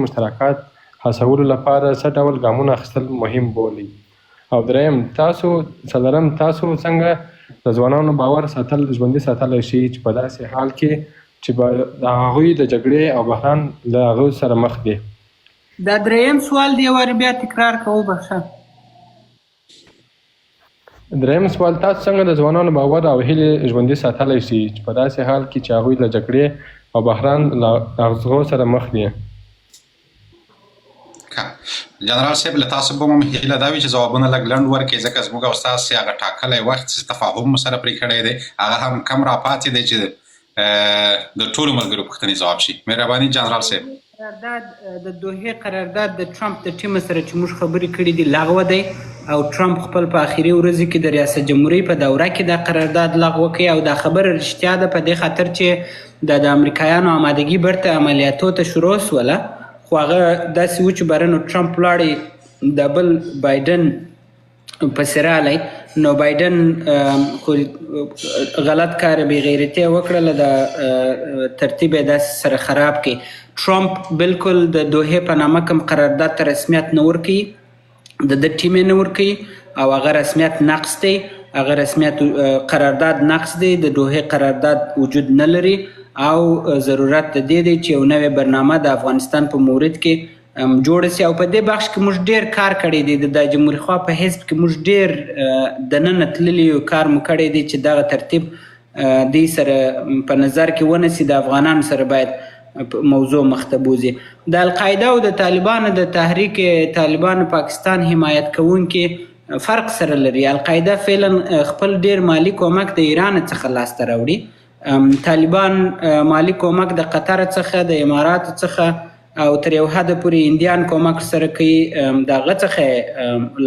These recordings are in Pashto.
مشترکات هڅولو لپاره څه ډول ګامونه اخیستل مهم بولي؟ او دریم څلورم تاسو څنګه د ځوانانو باور ژوندي ساتلی شي چې په داسې حال کې چې د هغوی د جګړې او بحران له هغو سره مخ دي؟ دا دریم سوال دی، وارې بیا تکرار کوو بخښه. دریم سوال، تاسو څنګه د ځوانانو باور او هیلې ژوندي ساتلی شي چې په داسې حال کې چې هغوی له جګړې او بحران له هغو سره مخ دي؟ جنرال صاحب له تاسو به مو هیله دا وي چې ځوابونه لږ لنډ ورکړئ، ځکه زموږ او ستاسې هغه ټاکلی وخت چې تفاهم مو سره پرې کړی دی هغه هم کم راپاتې دی چې د ټولو ملګرو پوښتنې ځواب شي. مهرباني جنرال صاحب. قرارداد د دوحې قرارداد د ټرمپ د ټیم سره چې موږ خبرې کړي دي لغوه دی، او ټرمپ خپل په آخري ورځو کې د ریاست جمهوریت په دوره کې دا قرارداد لغوه کوي، او دا خبره رښتیا ده په دې خاطر چې د امریکایانو آمادګي بیرته عملیاتو ته شروع سوله، خو هغه داسې و چې بره نو ټرمپ لاړی د بل بایډن پسې رالی، نو بایډن خو غلط کار بې غیرتي وکړله، د ترتیب یې داسې سره خراب کړي. ټرمپ بالکل د دوحې په نامه کوم قرارداد ته رسمیت نه ورکوي، د ده ټیم یې نه ورکوي، او هغه رسمیت نقص دی، هغه رسمیت قرارداد نقص دی، د دوحې قرارداد وجود نه لري، او ضرورت د دې دی چې یو نوې برنامه د افغانستان په مورد کې جوړه سي. او په دې بخش کې موږ ډېر کار کړی دی، د جمهوریت خوا په حزب کې موږ ډېر دننه تللي یو کار مو کړی دی چې دغه ترتیب دې سره په نظر کې ونیسي، د افغانانو سره باید موضوع مخته بوځي. د القاعده او د طالبانو د تحریک طالبان پاکستان حمایت کوونکي فرق سره لري. القاعده فعلا خپل ډېر مالی کومک د ایران څخه لاسته راوړي، طالبان مالی کومک د قطر څخه، د اماراتو څخه، او تر یو حده پورې هندیان کومک سره کوي، د هغه څخه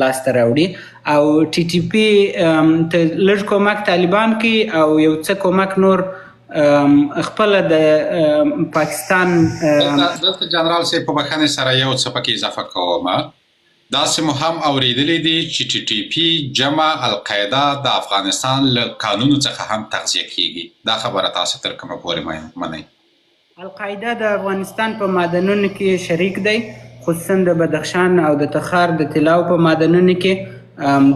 لاسته راوړي، او ټي ټي پي ته لږ کومک طالبان کوي، او یو څه کومک نور خپله د پاکستان. دلته جنرال صاحب په بخښنې سره یو څه پکې اضافه کوم. داسې مو هم اورېدلی دي چې ټي ټي پي جمع القاعده د افغانستان له قانونو څخه هم تغذیه کیږي. دا خبره تاسو تر کومه پورې منئ؟ القاعده د افغانستان په معدنونو کې شریک دی، خصوصا د بدخشان او د تخار د طلاو په معدنونو کې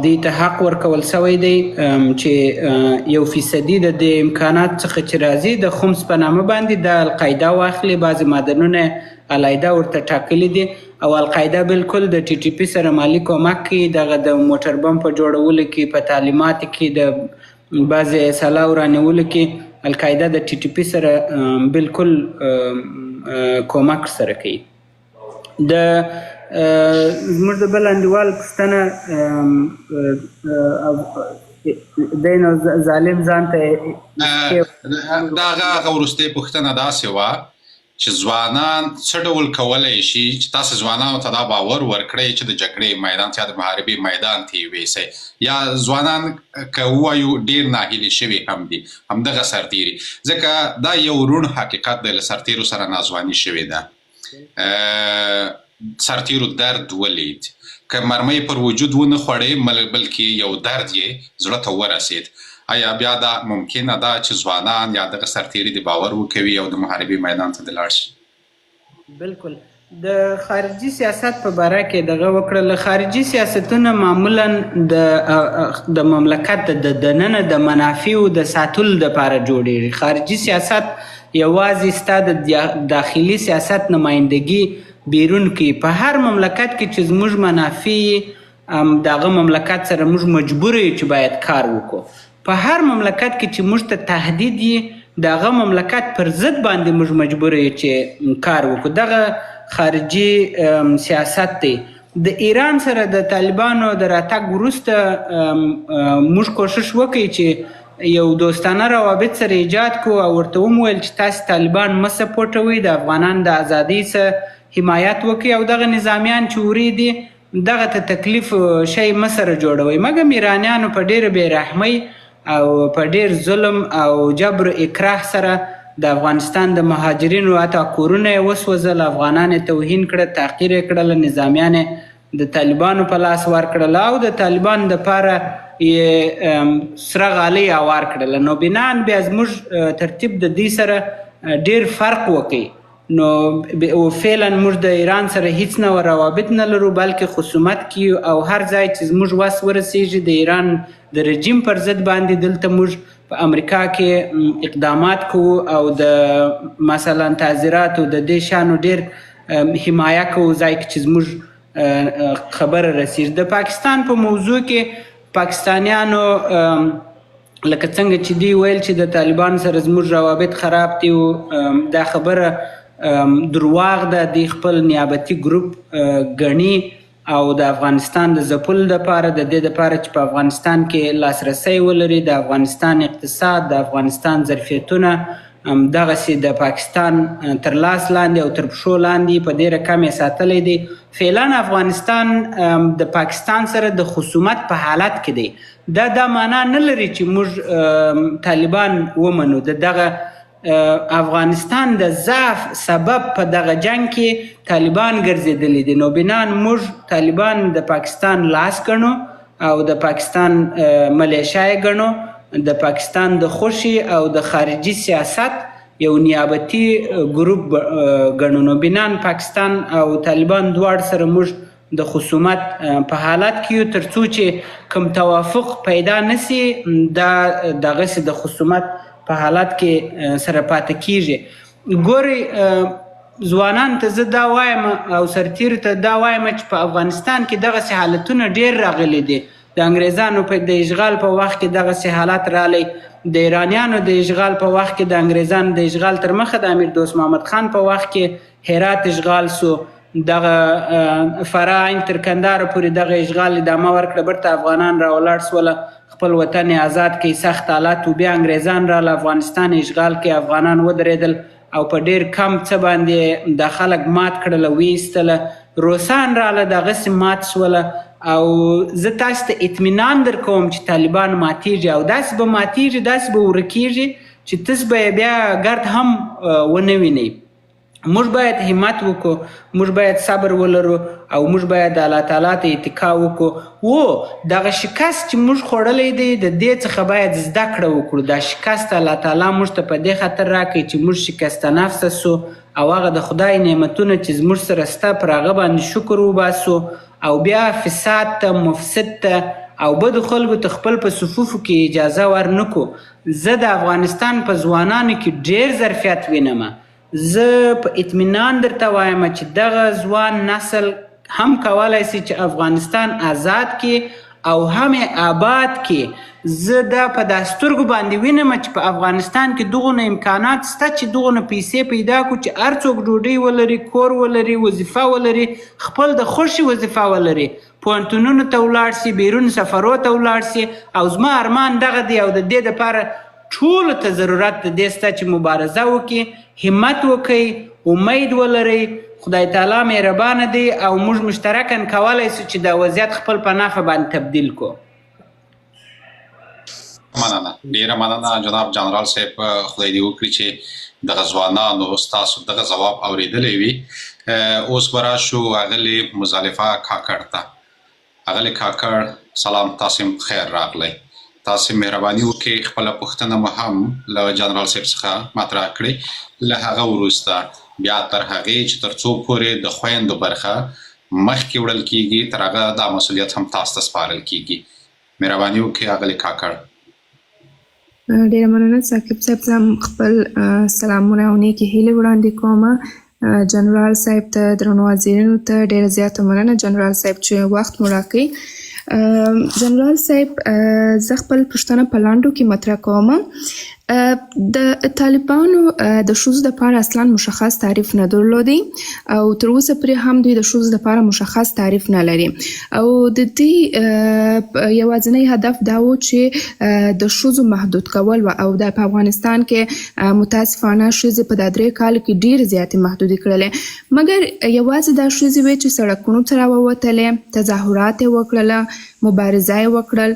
دې ته حق ورکول شوی دی چې 1% د امکانات څخه چې راځي د خمس په نامه باندې د القاعده واخلي. بعضې معدنونه علیحده ورته ټاکلي دي، او القاعده بالکل د ټي ټي پي سره مالی کومک کوي، دغه د موټر بم په جوړولو کې، په تعلیماتو کې، د بعضې اصلاحو رانیولو کې القاعده د ټي ټي پي سره بالکل کومک سره کوي. زموږ د بل انډیوال پوښتنه دی نو ظالم ځان ته د هغه وروستۍ پوښتنه داسې وه چې ځوانان څه ډول کولی شي چې تاسو ځوانانو ته دا باور ورکړئ چې د جګړې میدان یا د محاربې میدان ته یې ویسئ، یا ځوانان که ووایو ډېر ناهیلي شوي هم دي همدغه سرتیري، ځکه دا یو روڼ حقیقت دی، له سرتیرو سره ناځواني شوې ده، سرتیرو درد ولید، که مرمۍ پر وجود ونه خوړې بلکې یو درد یې زړه ته ورسید. آیا بیا دا ممکنه ده چې ځوانان یا دغه سرتیري د باور وکوي او د محاربې میدان ته د لاړ شي؟ بالکل. د خارجي سیاست په باره کې دغه وکړله. خارجي سیاستونه معمولا د مملکت د دننه د منافعو د ساتلو دپاره جوړېږي. خارجي سیاست یوازې ستا د داخلي سیاست نمایندګي بیرون کې په هر مملکت کې چې زموږ منافع دغه مملکت سره موږ مجبور یو چې باید کار وکړو. په هر مملکت کې چې موږ ته تهدید یې دغه مملکت پر ضد باندې موږ مجبور یو چې کار وکړو. دغه خارجي سیاست دی. د ایران سره د طالبانو د راتګ وروسته موږ کوشش وکړو چې یو دوستانه روابط سره ایجاد کړو، او ورته ومویل چې تاسو طالبان مه سپورټوئ، د افغانانو د ازادۍ څخه حمایت وکړي، او دغه نظامیان چې وریدي دغه ته تکلیف شی مه سره جوړوئ. مګر ایرانیانو په ډېره بېرحمۍ او په ډېر ظلم او جبر اکراه سره د افغانستان د مهاجرینو حتی کورونه یې وسوځل، افغانان یې توهین کړه، تحقیر یې کړله، نظامیان یې د طالبانو په لاس ورکړله، او د طالبانو دپاره یې سره غالۍ هوار کړله. نو بنان بیا زموږ ترتیب د دې سره ډېر فرق وکړي. نو فعلا موږ د ایران سره هیڅ نوع روابط نه لرو بلکې خصومت کې او هر ځای چې زموږ وس ورسیږي د ایران د رژیم پر ضد باندې دلته موږ په امریکا کې اقدامات کوو او د مثلا تعزیراتو د دې شانو ډېر حمایه کوو ځای کې چې زموږ خبره رسیږي. د پاکستان په موضوع کې پاکستانیانو لکه څنګه چې دی ویل چې د طالبان سره زموږ روابط خراب دي دا خبره درواغ ده. دی خپل نیابتي ګروپ ګڼي او د افغانستان د ځپلو دپاره د دې دپاره چې په افغانستان کې لاسرسی ولري د افغانستان اقتصاد د افغانستان ظرفیتونه دغسې د پاکستان تر لاس لاندې او تر پښو لاندې په ډېره کم یې ساتلی دی. فعلا افغانستان د پاکستان سره د خصومت په حالت کې دی. دا معنا نه لري چې موږ طالبان ومنو. د دغه افغانستان د ضعف سبب په دغه جنگ کې طالبان ګرځېدلی دي. نو بنان موږ طالبان د پاکستان لاس ګڼو او د پاکستان ملیشه یې ګڼو، د پاکستان د خوښې او د خارجي سیاست یو نیابتي ګروپ ګڼو. نو بنان پاکستان او طالبان دواړه سره موږ د خصومت په حالت کې یو تر څو چې کوم توافق پیدا نسی دا دغسې د خصومت په حالت کې سره پاتې کیږي. ګورئ ځوانان ته زه دا وایم او سرتیرو ته دا وایم چې په افغانستان کې دغسې حالتونه ډېر راغلي دي. د انګریزانو د اشغال په وخت کې دغسې حالات رالی، د ایرانیانو د اشغال په وخت کې د انګریزانو د اشغال تر مخه د امیر دوست محمد خان په وخت کې هرات اشغال سو، دغه فراه عین تر کندهار پورې دغه اشغال ادامه ورکړه، برته افغانان راولاړ سوله خپل وطن آزاد کوي. سخت حالات و بیا انګریزان راله افغانستان اشغال کوي، افغانان ودرېدل او په ډېر کم څه باندې دا خلک مات کړله ویستله. روسان راله دغسې مات سوله او زه تاسو ته اطمینان در کوم چې طالبان ماتیږي او داسې به ماتیږي، داسې به ورکیږي چې تاسو به یې بیا ګرد هم ونه وینئ. موږ باید همت وکړو، موږ باید صبر ولرو او موږ باید الله تعالی ته اتکا وکړو. دغه شکست چې موږ خوړلی دی د دې څخه باید زده کړه وکړو. دا شکست الله تعالی موږ ته په دې خاطر راکوي چې موږ شکسته نفسه سو او هغه د خدای نعمتونه چې زموږ سره سته پر هغه باندې شکر وباسو او بیا فساد ته مفسد ته او بدو خلکو ته خپل په صفوفو کې اجازه ورنکو. زه د افغانستان په ځوانانو کې ډېر ظرفیت وینم. زه په اطمینان درته وایم چې دغه ځوان نسل هم کولی شي چې افغانستان آزاد کړي او هم آباد کړي. زه دا په دا سترګو باندې وینم چې په افغانستان کې دغونه امکانات شته چې دغونه پیسې پیدا کړو چې هر څوک ډوډۍ ولري، کور ولري، وظیفه ولري، خپل د خوښې وظیفه ولري، پوهنتونونو ته ولاړ شي، بیرون سفرو ته ولاړ شي. او زما ارمان دغه دی او د دې دپاره ټولو ته ضرورت د دې شته چې مبارزه وکړي، همت وکړئ، امید ولرئ. خدای تعالی مهربانه دی او موږ مشترکاً کولی شو چې دا وضعیت خپل په نفع باندې تبدیل کو. مننه، ډیره مننه جناب جنرال صاحب. خدای دې وکړي چې دغه ځوانانو ستاسو دغه ځواب اورېدلی وي. اوس به راشو اغلې مزدلفه کاکړ ته. اغلې کاکړ سلام، تاسو خیر راغلی. تاسو مهرباني وکړئ خپله پوښتنه مو هم له جنرال صاحب څخه مطرح کړئ. له هغه وروسته بیا تر هغې چې تر څو پورې د خویندو برخه مخکې وړل کیږي تر هغه دا مسؤلیت هم تاسو ته سپارل کیږي. مهرباني وکړئ اغلې کاکړ. ډېره مننه ثاقب صاحب. زه هم خپل سلامونه او نیکې هیلې وړاندې کوم جنرال صاحب ته، درنو حاضرینو ته ډېره زیاته مننه جنرال صاحب چې وخت مو راکوئ. جنرال صاحب زه خپل پوښتنه په لاندو کې مطرح کوم. د طالبانو د ښځو دپاره اصلا مشخص تعریف نه درلودی او تر اوسه پورې هم دوی د ښځو دپاره مشخص تعریف نه لري او د دې یوازینی هدف دا و چې د ښځو محدود کول و او د په افغانستان کې متاسفانه ښځې په دا 3 کالو کې ډېرې زیاتې محدودې کړلې، مګر یوازې دا ښځې وې چې سړکونو ته راووتلې، تظاهرات یې وکړله، مبارزه یې وکړل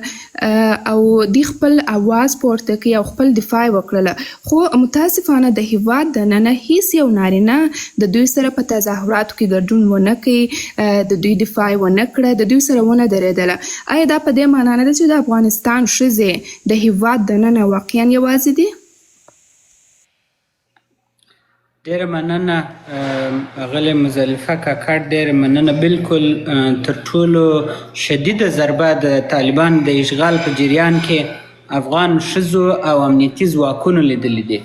او دوی خپل اواز پورته کوي او خپل دفاع یې وکړله. خو متاسفانه د هېواد دننه هیڅ یو نارینه د دوی سره په تظاهراتو کې ګډون ونه کوي، د دوی دفاع یې ونه کړه، د دوی سره ونه درېدله. آیا دا په دې معنا نه ده چې د افغانستان ښځې د هېواد دننه واقعا یوازې دي؟ ډیره مننه اغلې مزدلفه کاکړ، ډیره مننه. بالکل تر ټولو شدیده ضربه د طالبان د اشغال په جریان کې افغان ښځو او امنیتي ځواکونو لیدلې دي،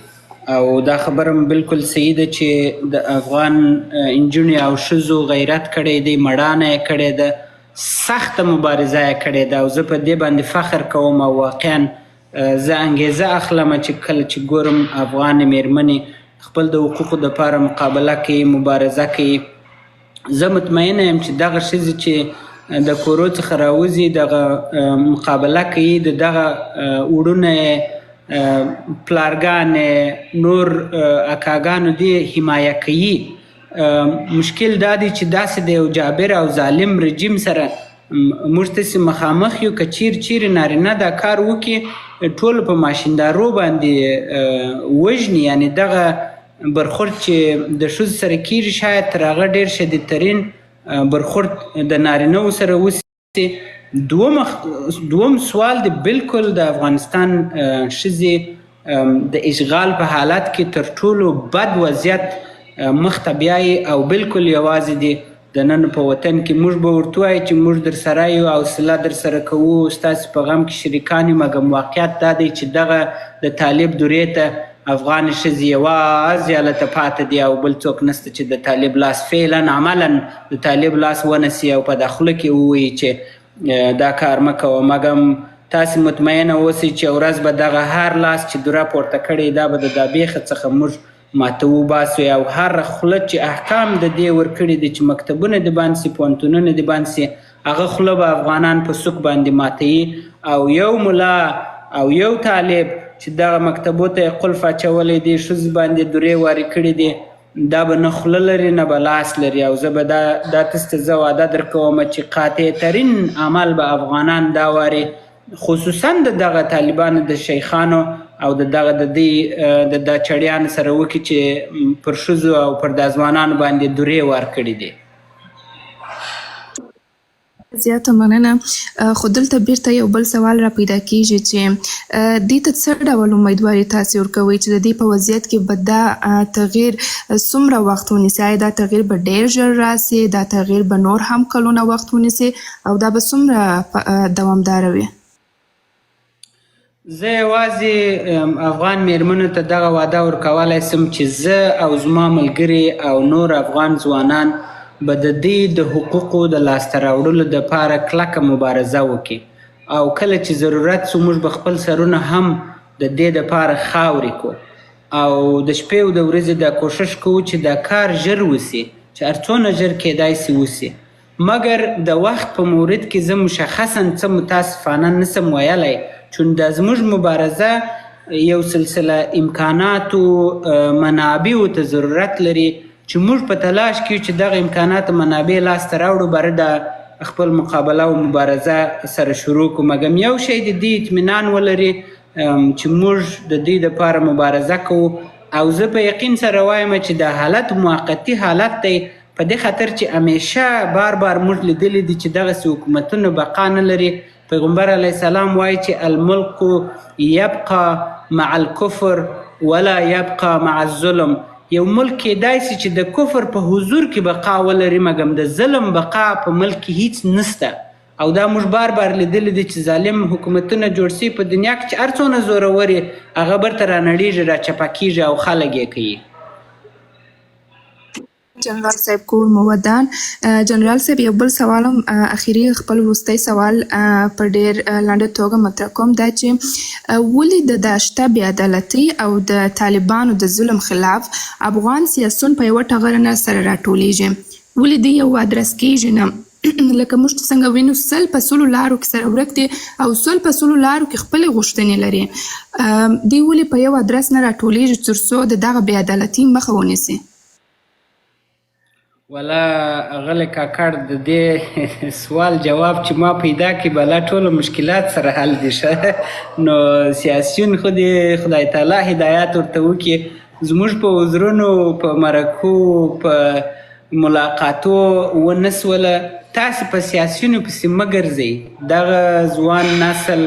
او دا خبره بالکل صحیح ده چې د افغان نجونې او ښځو غیرت کړی دی، مړانه یې کړې ده، سخته مبارزه یې کړې ده، او زه په دې باندې فخر کوم. او واقعا زه انګیزه اخلم چې کله چې ګورم افغان میرمنې خپل د حقوقو دپاره مقابله کوي، مبارزه کوي. زه مطمئنه یم چې دغه ښځې چې د کورو څخه راوځي، دغه مقابله کوي، د دغه وړونه پلارګانې نور اکاګانو دې حمایه کوي. مشکل دا دی چې داسې د یو جابر او ظالم رژیم سره موږ تاسې مخامخ یو که چیرې نارینه دا کار وکړي ټول په ماشیندارو باندې وژني. یعنې دغه برخورد چې د ښځو سره کېږي شاید تر هغه ډېر شدیدترین برخورد د نارینهو سره وسي. دوم سوال دی، بالکل د افغانستان ښځې د اشغال په حالت کې تر ټولو بد وضعیت مخ ته بیایي، او بالکل یوازې دي د نن په وطن کې. موږ به ورته وایو چې موږ در سره یو، حوصله در سره کوو، ستاسې په غم کې شریکان یو، مګر واقعیت دا دی چې دغه د طالب دورې ته افغان ښځې یوازې هلته پاتې دي، او بل څوک نشته چې د طالب لاس فعلا عملا د طالب لاس ونسي او په داخله کې ووایي چې دا کار مه کوه. مګر تاسې مطمئنه اوسئ چې ورځ به دغه هر لاس چې دوره پورته کړی دا به د دا بیخه څخه موږ ماته وباسو، او هر خوله چې احکام د دې ورکړي دي چې مکتبونه د باندې سي، پوهنتونونه د باندې سي، هغه خوله به افغانان په سوک باندې ماتوي. او یو ملا او یو طالب چې دغه مکتبو ته یې قلف اچولی دی، ښځو باندې دورې وارې کړي دي، دا به نه خوله لري نه به لاس لري. او زه به دا تاسو ته زه وعده درکوم چې قاطع ترین عمل به افغانان دا وارې خصوصا د دغه طالبانو د شیخانو او د دغه د چړیانو سره وکړي چې پر ښځو او پر دا ځوانانو باندې دورې ورکړي دي. زیاته مننه. خو دلته بیرته یو بل سوال را پیدا کیږي چې دې ته څه ډول امیدواري تاسې ورکوئ چې د دې په وضعیت کې به دا تغییر څومره وخت ونیسي؟ آیا دا تغییر به ډېر ژر راسي؟ دا تغییر به نور هم کلونه وخت ونیسي؟ او دا به څومره دوامداره وي؟ زه یوازې افغان میرمنو ته دغه وعده ورکولی سم چې زه او زما ملګري او نور افغان ځوانان به د دې د حقوقو د لاسته راوړلو دپاره کلکه مبارزه وکړي، او کله چې ضرورت سو موږ به خپل سرونه هم د دې دپاره خاورې کړو، او د شپې او د ورځې دا کوشش کوو چې دا کار ژر وسي، چې هر څونه ژر کیدای سي وسي. مګر د وخت په مورد کې زه مشخصا څه متاسفانه نسم ویلی، چون دا زموږ مبارزه یو سلسله امکاناتو منابعو ته ضرورت لري چې موږ په تلاش کې چې دغه امکانات منابع لاسته راوړو بره د خپل مقابله او مبارزه سره شروع کړو. مګر یو شی د دې اطمینان ولري چې موږ د دې دپاره مبارزه کوو، او زه په یقین سره وایم چې دا حالت موقتي حالت دی، په دې خاطر چې همیشه بار موږ لیدلی دي چې دغسې حکومتونه بقا نه لري. پیغمبر علیه السلام وایي چې الملک یبقى مع الکفر ولا یبقى مع الظلم. یو ملک کیدای سي چې د کفر په حضور کې بقا ولري، مګر د ظلم بقا په ملک کې هیڅ نسته. او دا موږ بار لیدلی دي چې ظالم حکومتونه جوړ سي په دنیا کې چې هر څونه زورور یې هغه برته رانړېږي، راچپه کېږي او خلک یې کوي. جنرال صاحب کور مودان. جنرال صاحب یو بل سوال هم اخیری خپل وروستی سوال په ډېر لنډه توګه مطرح کوم، دا چې ولې د داشته بې عدالتۍ او د طالبانو د ظلم خلاف افغان سیاسون په یوه ټغره نه سره راټولیږي؟ ولې دوی یو ادرس کیږي نه؟ لکه موږ څنګه وینو سل په سلو لارو کې سره ورک دي او سل په سلو لارو کې خپلې غوښتنې لري. دوی ولې په یو ادرس نه راټولیږي تر څو د دغه بې عدالتۍ مخه ونیسي؟ ولا اغلی کاکړ د دې سوال جواب چې ما پیدا کړي بلا ټولو مشکلات سره حل دي. نو سیاسیون خو دې خدای تعالی هدایت ورته وکړي، زموږ په عذرونو په مرکو په ملاقاتو ونسوله. تاسې په سیاسیونو پسې مه ګرځئ. دغه ځوان نسل،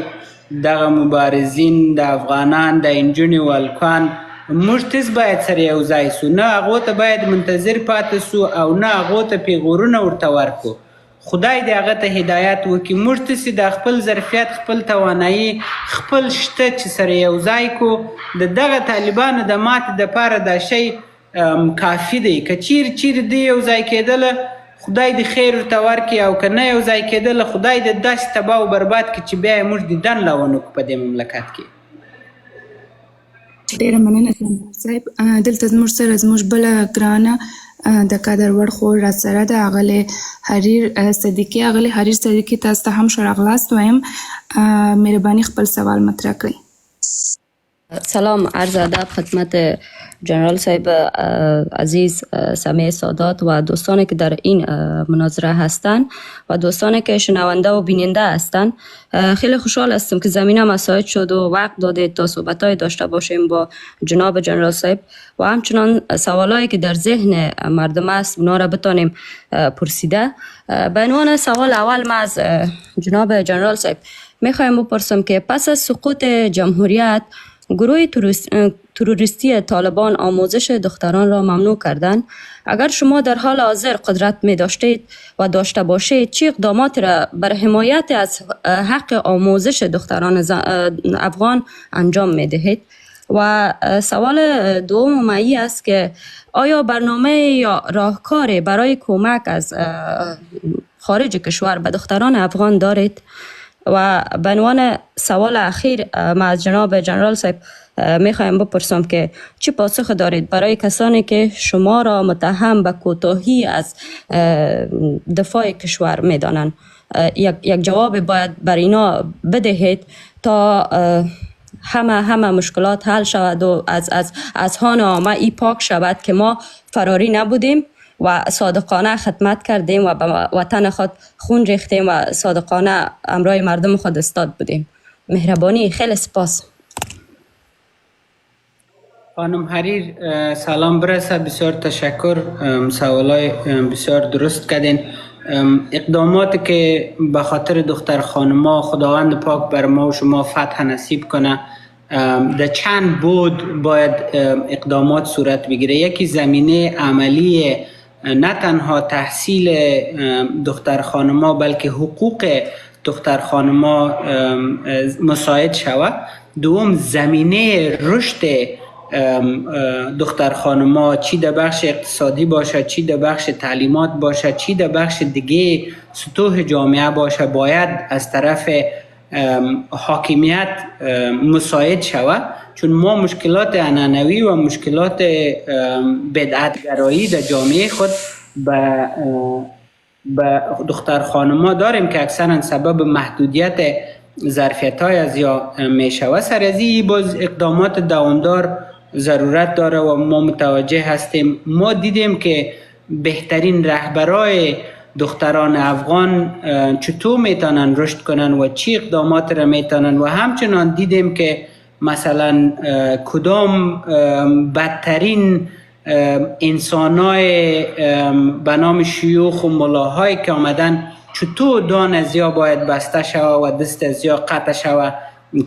دغه مبارزین، د افغانان، د نجونې والکان موږ تیز باید سره یو ځای سو، نه هغو ته باید منتظر پاتې سو او نه هغو ته پیغورونه ورته ورکو. خدای دې هغه ته هدایت وکړي. موږ تاسې د خپل ظرفیت، خپل توانایي، خپل شته چې سره یو ځای کو د دغه طالبانو د ماتې دپاره دا شی کافي دی. که چیرې دی یو ځای کېدله خدای دې خیر ورته ورکړي، او که نه یو ځای کېدله خدای دې داسې تباه و برباد کړي چې بیا یې موږ دیدن لا ونه کړو په دې مملکت کې. ډېره مننه جنرال صاحب. دلته زموږ سره زموږ بله ګرانه د قدر وړ خور راسره ده، اغلې حریر صدیقي. اغلې حریر صدیقي، تاسو ته هم ښه راغلاست وایم. مهرباني خپل سوال مطرح کړئ. سلام، عرض ادب خدمت جنرال صاحب عزیز، سمیع سادات و دوستانی که در این مناظره هستند و دوستانی که شنونده و بیننده هستند. خیلی خوشحال هستم که زمینه مساعد شد و وقت دادید تا صحبت‌های داشته باشیم با جناب جنرال صاحب و همچنان سوالایی که در ذهن مردم است اونا را بتانیم پرسیده. به عنوان سوال اول ما از جناب جنرال صاحب میخوایم بپرسم که پس از سقوط جمهوریت گروه تروریستی طالبان آموزش دختران را ممنوع کردند. اگر شما در حال حاضر قدرت می داشتید و داشته باشید، چه اقدامات را بر حمایت از حق آموزش دختران افغان انجام می دهید؟ و سوال دوم معی است که آیا برنامه یا راهکاری برای کمک از خارج کشور به دختران افغان دارید؟ و به عنوان سوال اخیر ما از جناب جنرال صاحب میخوایم بپرسم که چی پاسخ دارید برای کسانی که شما را متهم به کوتاهی از دفاع کشور میدانند؟ یک جواب باید بر اینا بدهید تا همه مشکلات حل شود و از هان عامه ای پاک شود که ما فراری نبودیم و صادقانه خدمت کردیم و به وطن خود خون ریختیم و صادقانه امرای مردم خود استاد بودیم. مهربانی، خیلی سپاس. خانم حریر سلام برسه، بسیار تشکر، سوالای بسیار درست کردین. اقداماتی که به خاطر دختر خانما خداوند پاک بر ما و شما فتح نصیب کنه، در چند بود باید اقدامات صورت بگیره. یکی زمینه عملی نه تنها تحصیل دختر خانما بلکه حقوق دختر خانما مساعد شود. دوم زمینه رشد دختر خانما، چی در بخش اقتصادی باشه، چی در بخش تعلیمات باشه، چی در بخش دیگه سطوح جامعه باشه، باید از طرف حاکمیت مساعد شود. چون ما مشکلات عنعنوی و مشکلات بدعتگرایی در جامعه خود به دختر خانما داریم که اکثرا سبب محدودیت ظرفیت های از یا می شود. سر از این باز اقدامات دوامدار ضرورت داره و ما متوجه هستیم. ما دیدیم که بهترین رهبرای دختران افغان چطور میتونن رشد کنن و چی اقدامات را میتونن، و همچنان دیدیم که مثلا کدام بدترین انسانای به نام شیوخ و ملاهای که آمدن چطور دان از یا باید بسته شود و دست از یا قطع شود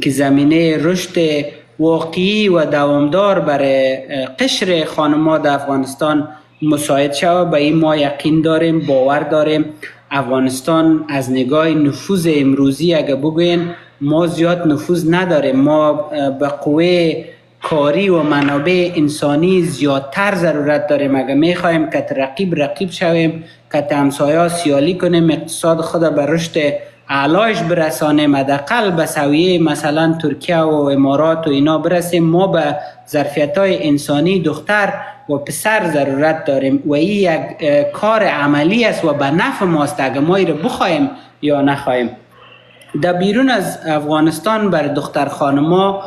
که زمینه رشد واقعی و دوامدار برای قشر خانم‌ها در افغانستان مساعد شود. به این ما یقین داریم، باور داریم. افغانستان از نگاه نفوذ امروزی اگه بگوین ما زیاد نفوذ نداریم. ما به قوه کاری و منابع انسانی زیادتر ضرورت داریم. اگه میخوایم که رقیب شویم، که همسایه سیالی کنیم، اقتصاد خود به رشد اعلایش برسانیم، حداقل به سویه مثلا ترکیه و امارات و اینا برسیم، ما به ظرفیت‌های انسانی دختر و پسر ضرورت داریم و این یک کار عملی است و به نفع ماست اگه ما این رو بخوایم یا نخوایم. در بیرون از افغانستان بر دختر خانما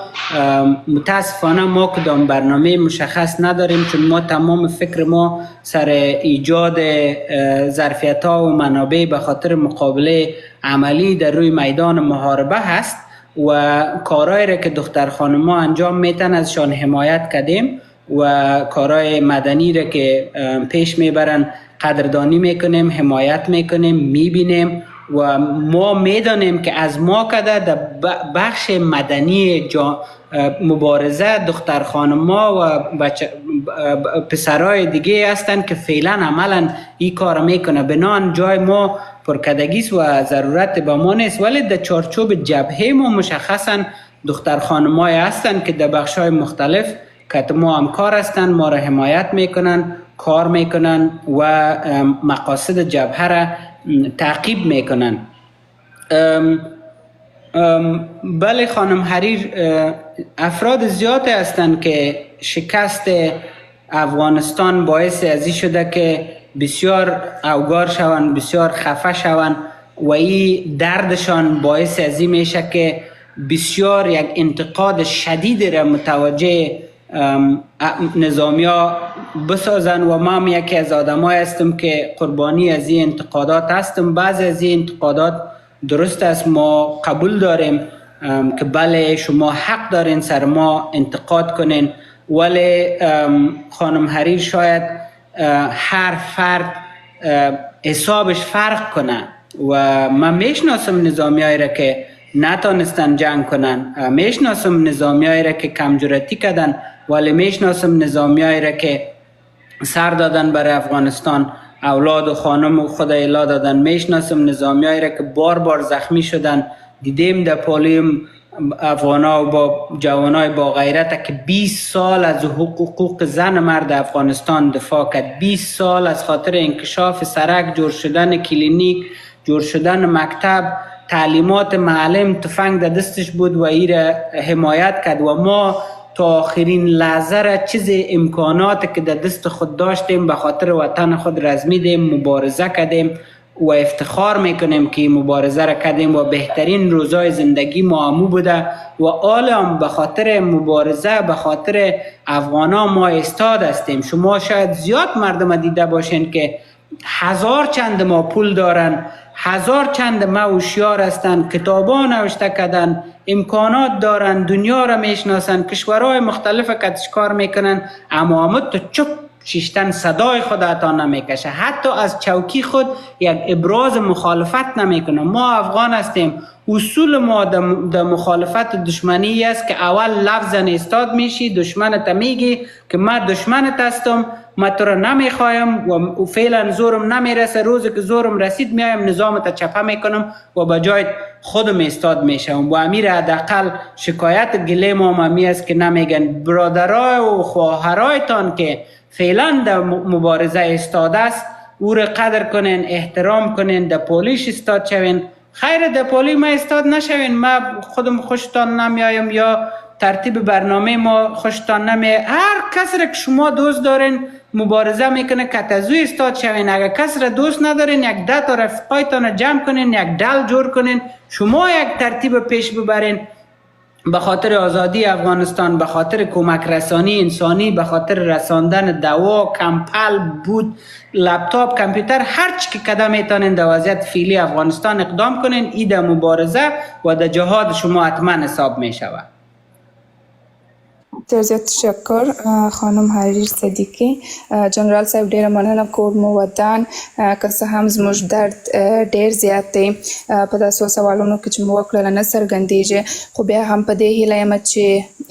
متاسفانه ما کدام برنامه مشخص نداریم، چون ما تمام فکر ما سر ایجاد ظرفیت ها و منابع به خاطر مقابله عملی در روی میدان محاربه هست و کارهایی را که دختر خانما انجام میتن ازشان حمایت کردیم و کارهای مدنی را که پیش میبرن قدردانی میکنیم، حمایت میکنیم، میبینیم و ما میدانیم که از ما کده در بخش مدنی مبارزه دختر خانما و پسرای دیگه هستند که فعلا عملا این کار میکنه. بنان جای ما پرکدگیست و ضرورت به ما نیست، ولی در چارچوب جبهه ما مشخصا دختر خانمای هستند که در بخش های مختلف که ما همکار هستند، ما را حمایت میکنن، کار میکنن و مقاصد جبهه را تعقیب میکنن. بله خانم حریر، افراد زیادی هستند که شکست افغانستان باعث ازی شده که بسیار اوگار شوند، بسیار خفه شوند و این دردشان باعث ازی میشه که بسیار یک انتقاد شدید را متوجه نظامیا بسازن و ما هم یکی از آدمای هستم که قربانی از این انتقادات هستم. بعضی از این انتقادات درست است، ما قبول داریم که بله شما حق دارین سر ما انتقاد کنین، ولی خانم حریر شاید هر فرد حسابش فرق کنه و من میشناسم نظامیایی را که نتانستن جنگ کنن، میشناسم نظامیایی را که کمجرتی کردن، ولی میشناسم نظامیایی را که سر دادن برای افغانستان، اولاد و خانم و خود الا دادن. میشناسم نظامیایی را که بار بار زخمی شدن. دیدیم در پالیم افغانا و با جوانای با غیرت که 20 سال از حقوق زن مرد افغانستان دفاع کرد، 20 سال از خاطر انکشاف سرک، جور شدن کلینیک، جور شدن مکتب، تعلیمات معلم تفنگ در دستش بود و ایره حمایت کرد و ما تا آخرین لحظه را چیز امکانات که در دست خود داشتیم به خاطر وطن خود رزمیدیم، مبارزه کردیم و افتخار میکنیم که مبارزه را کردیم و بهترین روزای زندگی ما همو بوده و عالم به خاطر مبارزه، به خاطر افغانا ما استاد هستیم. شما شاید زیاد مردم دیده باشین که هزار چند ما پول دارن، هزار چند ما هوشیار هستند، کتابا نوشته کردن، امکانات دارن، دنیا را میشناسن، کشورهای مختلف که کار میکنن، اما همه تو چپ شیشتن صدای خود عطا نمیکشه، حتی از چوکی خود یک ابراز مخالفت نمیکنه. ما افغان هستیم، اصول ما در مخالفت دشمنی است که اول لفظا استاد میشی، دشمنت میگی که من دشمنت هستم، من تو را نمیخوایم و فعلا زورم نمیرسه، روزی که زورم رسید میایم نظامت چپه میکنم و به جای خودم استاد میشم. و امیر حداقل شکایت گله ما همی است که نمیگن برادرای و خواهرایتان که فعلا در مبارزه استاد است او را قدر کنین، احترام کنین، در پولیش استاد شوین. خیر در پولی ما استاد نشوین، ما خودم خوشتان نمیایم یا ترتیب برنامه ما خوشتان نمیه. هر کس را که شما دوست دارین مبارزه میکنه که تزوی استاد شوین. اگر کس را دوست ندارین یک 10 تا رفقایتان جمع کنین، یک دل جور کنین، شما یک ترتیب پیش ببرین به خاطر آزادی افغانستان، به خاطر کمک رسانی انسانی، به خاطر رساندن دوا، کمپل، بود، لپتاپ، کامپیوتر، هر چی که قدم میتونین در وضعیت فعلی افغانستان اقدام کنین. این در مبارزه و در جهاد شما حتما حساب میشود. ډېر زیات تشکر خانم حریر صدیقي. جنرال صاحب ډېره مننه، کور مو ودان. که څه هم زموږ درد ډېر زیات دی په داسې سوالونو کې چې مو وکړله نه څرګندېږي، خو بیا هم په دې هیله یم چې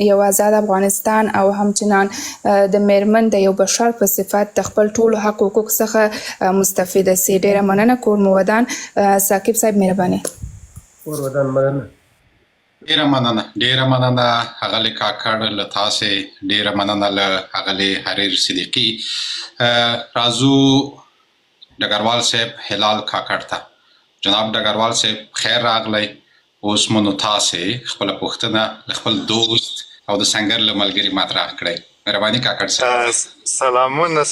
یو آزاد افغانستان او همچنان د میرمن د یو بشر په صفت د خپل ټولو حق حقوق څخه مستفیده سي. ډېره مننه، کور مو ودان. ثاقب صاحب مهرباني. کور ودان مننه. ډیره مننه هغه کاکړ له تاسې، ډیره مننه له هغه حریر صدیقي. راځو ډګروال صاحب هلال کاکړ ته. جناب ډګروال صاحب خیر راغلی. اوس مو نو تاسې خپله پوښتنه له خپل دوست او د سنګر له ملګري مطرح کړئ. مهرباني کاکړ صاحب.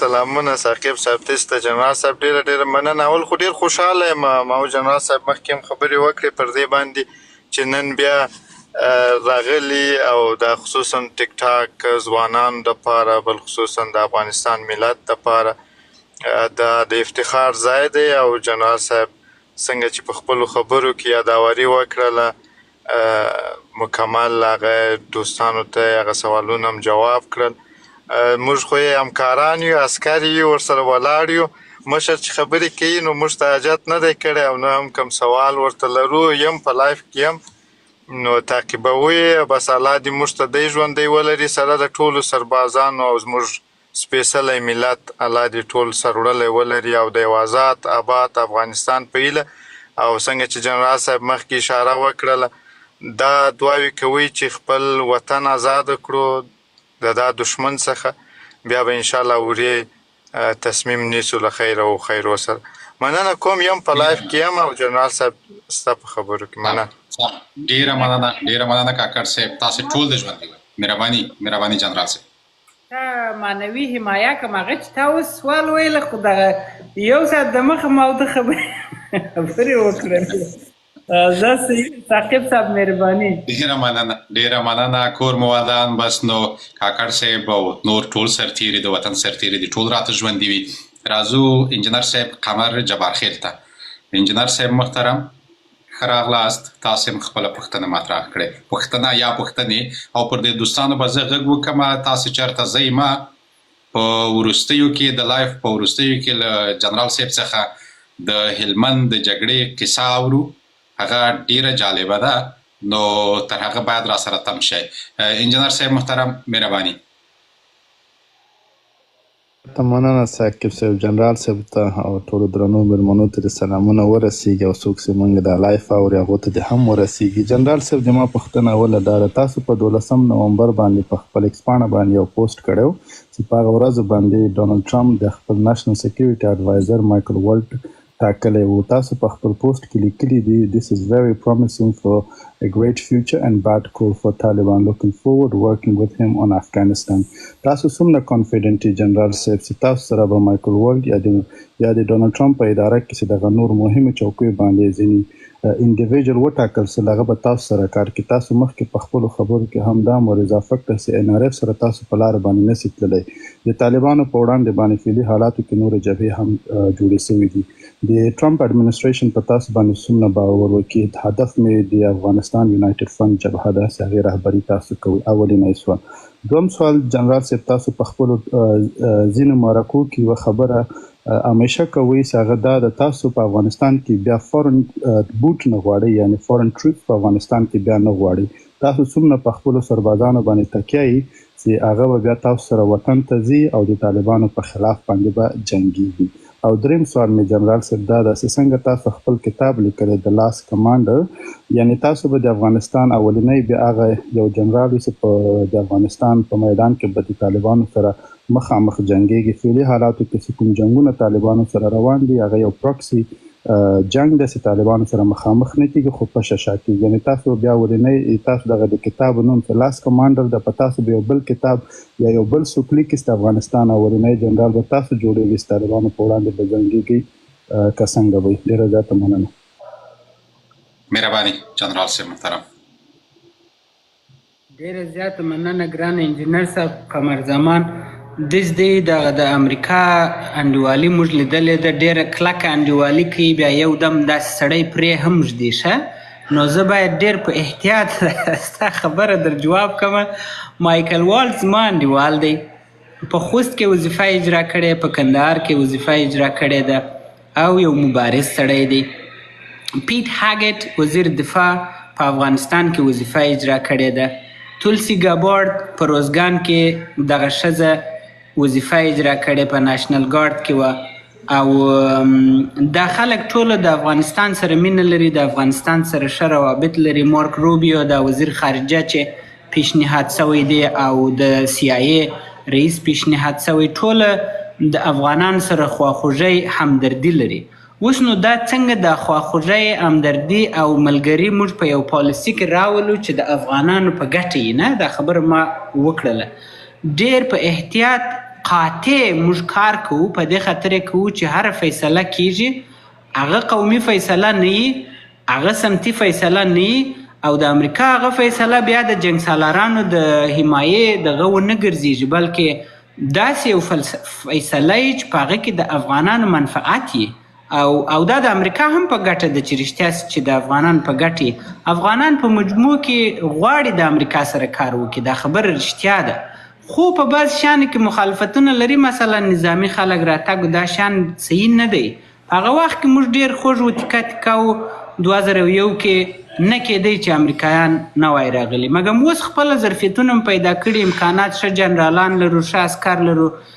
سلامونه ثاقب صاحب ته جنرال صاحب ډیره مننه. اول خو ډیر خوشحاله یم، ما او جنرال صاحب مخکې هم خبرې وکړې پر دې باندې چې نن بیا راغلی او دا خصوصا ټیک ټاک ځوانانو دپاره، بل خصوصا د افغانستان ملت دپاره دا د افتخار ځای دی. او جنرال صاحب څنګه چې په خپلو خبرو کې یاداوري وکړله، مکمل هغه دوستانو ته هغه سوالونه هم جواب کړل. موږ خو یې همکاران یو، عسکر یو، ورسره ولاړ یو، مشر چې خبرې کوي نو موږ ته حاجت نه دی کړی او نه هم کوم سوال ورته لرو یم په لایف کې یم نو تعقیبوي بس الله دې موږ ته دی ژوندی ولري سره د ټولو سربازانو او زموږ سپېڅلی ملت الله دې ټول سروړلی ولري او د یو آزاد آباد افغانستان په هیله او څنګه چې جنرال صاحب مخکې اشاره وکړله دا دعاوې کوي چې خپل وطن آزاد کړو د دا دشمن څخه بیا به انشاءالله ورې تصمیم نیسو له خیر او خیرو سره مننه کوم یم په لایف کې یم او جنرال صاحب ستا په خبرو کې مننه ډیره مننه کاکړ صاحب تاسو ټول د ژوند دی مهرباني جنرال صاحب معنوي حمایه کوم هغه چې تا اوس سوال ویله خو دغه یو ساعت د مخه ما د خبرې وکړلې زه ثاقب صاحب مهرباني ډیره مننه کور مو ودان بس نو کاکړ صاحب او نور ټول سرتیري د وطن سرتیري دي ټول راته ژوندي وي راځو انجینر صاحب قمر جبارخیل ته انجینر صاحب محترم ښه راغلاست تاسو هم خپله پوښتنه مطرح کړې پوښتنه یا پوښتنې او پر دې دوستانو به زه غږ وکړم تاسو چېرته ځئ ما په وروستیو کې د لایف په وروستیو کې له جنرال صاحب څخه د هلمند د جګړې کیسه اورو هغه ډیره جالبه ده نو تر هغه باید را سره تم شئ انجینر صاحب محترم مهرباني مننه ثاقب صاحب جنرال صاحب ته او ټولو درنو مېلمنو ته د سلامونه ورسیږي او څوک چې موږ د لایف اوري هغو ته دې هم ورسیږي جنرال صاحب زما پوښتنه اوله دا ده تاسو په 12 نومبر باندې په خپل ایکس پاڼه باندې یو پوسټ کړی و چې په هغه ورځو باندې ډونالډ ټرمپ د خپل نېشنل سکیورټي اډوایزر مایکل والټ ټاکلی و تاسو په خپل پوسټ کې لیکلي دي this is very promising for a great future and bad call for Taliban looking forward working with him on Afghanistan تاسو څومره کانفیډنټ جنرال صاحب چې تاسو سره به مایکل والټ یا د ډونالډ ټرمپ په اداره کې چې دغه نور مهمې چوکۍ باندې ځینې انډیویجوال وټاکل سه هغه به تاسو سره کار کوي تاسو مخکې په خپلو خبرو کې هم دا ور اضافه کړه چې NRF سره تاسو په لاره باندې نشئ تللی د طالبانو په وړاندې باندې فعلي حالاتو کې نورې جبهې هم جوړې شوي دي د ټرمپ اډمنسټریشن په تاسو باندې څومره باور وکړي هدف مې د افغانستان یونایټډ فرنټ جبهه ده چې هغې رهبري تاسو کوئ اولینی سوال دوم سوال جنرال صاحب تاسو په خپلو ځینو مرکو کې یوه خبره همیشه کوي چې هغه دا د تاسو په افغانستان کې بیا فورن بوټ نه غواړئ یعنې فورن ټریپ په افغانستان کې بیا نه غواړئ تاسو څومره په خپلو سربازانو باندې تکیه یي چې هغه به بیا تاسو سره وطن ته ځي او د طالبانو په خلاف باندې به جنګیږي او دریم سوال مې جنرال صاحب دا ده چې څنګه تاسو خپل کتاب لیکلی د لاست کمانډر یعنی تاسو به د افغانستان اولنی بیا هغه یو جنرال چې په د افغانستان په میدان کې به د طالبانو سره مخامخ جنګیږي فعلي حالاتو کې چې کوم جنګونه طالبانو سره روان دي هغه یو پروکسي جنگ د طالبانو سره مخامخ نه کیږي خو په شاشه کې یعنی تاسو بیا ولنی تاسو دغه د کتاب نوم ته لاس کمانډر د پتاسو به یو بل کتاب یا یو بل سوکلی کې د افغانستان ولنی جنرال به تاسو جوړیږي طالبانو په وړاندې به جنګیږي که څنګه وي ډیره زیاته مننه مهرباني جنرال صاحب محترم ډیره زیاته مننه ګران انجینر صاحب قمر زمان دې د امریکا انډیوالي موږ لیدلې ده ډېره کلکه انډیوالي کوي بیا یو دم داسې سړی پرې هم ږدي ښه نو زه باید ډېر په احتیاط ستا خبره در جواب کوم مایکل والټ زما انډیوال دی په خوست کې وظیفه اجرا کړې په کندهار کې وظیفه اجرا کړې ده او یو مبارز سړی دی پیټ هاګټ وزیر دفاع په افغانستان کې وظیفه اجرا کړې ده تولسی ګابارد په روزګان کې دغه ښځه وظیفه اجرا کړې په ناشنل ګارد کې وه او دا خلک ټولو د افغانستان سره مینه لري د افغانستان سره ښه روابط لري مارک روبیو دا وزیر خارجه چې پیشنهاد شوی دی او د CIA رئیس پیشنهاد شوی ټوله د افغانان سره خواخوږی همدردي لري اوس نو دا څنګه د خواخوږۍ همدردي او ملګري موږ په یو پالیسي کې راولو چې د افغانانو په ګټه یې نه دا خبره ما وکړله ډېر په احتیاط قاطع موږ کار کوو په دې خاطر کوو چې هره فیصله کیږي هغه قومي فیصله نه وي هغه سمتي فیصله نه وي او د امریکا هغه فیصله بیا د جنګ سالارانو د حمایې دغه ونه ګرځېږي بلکې داسې یو فیصله یي چې په هغه کې د افغانانو منفعت یي او دا د امریکا هم په ګټه ده چې رښتیا چې د افغانان په ګټه افغانان په مجموع کې غواړي د امریکا سره کار وکړي دا خبره رښتیا ده خو په بعض شیانو کې مخالفتونه لري، مثلا نظامي خلک راتګ دا شیان صحیح نه دی. هغه وخت کې موږ ډېر خوږ و تکه کوو 2001 کې نه کېدی چې امریکایان نه وای راغلي، مګر اوس خپله ظرفیتونه پیدا کړي، امکانات ښه جنرالان لرو، ښه عسکر لرو،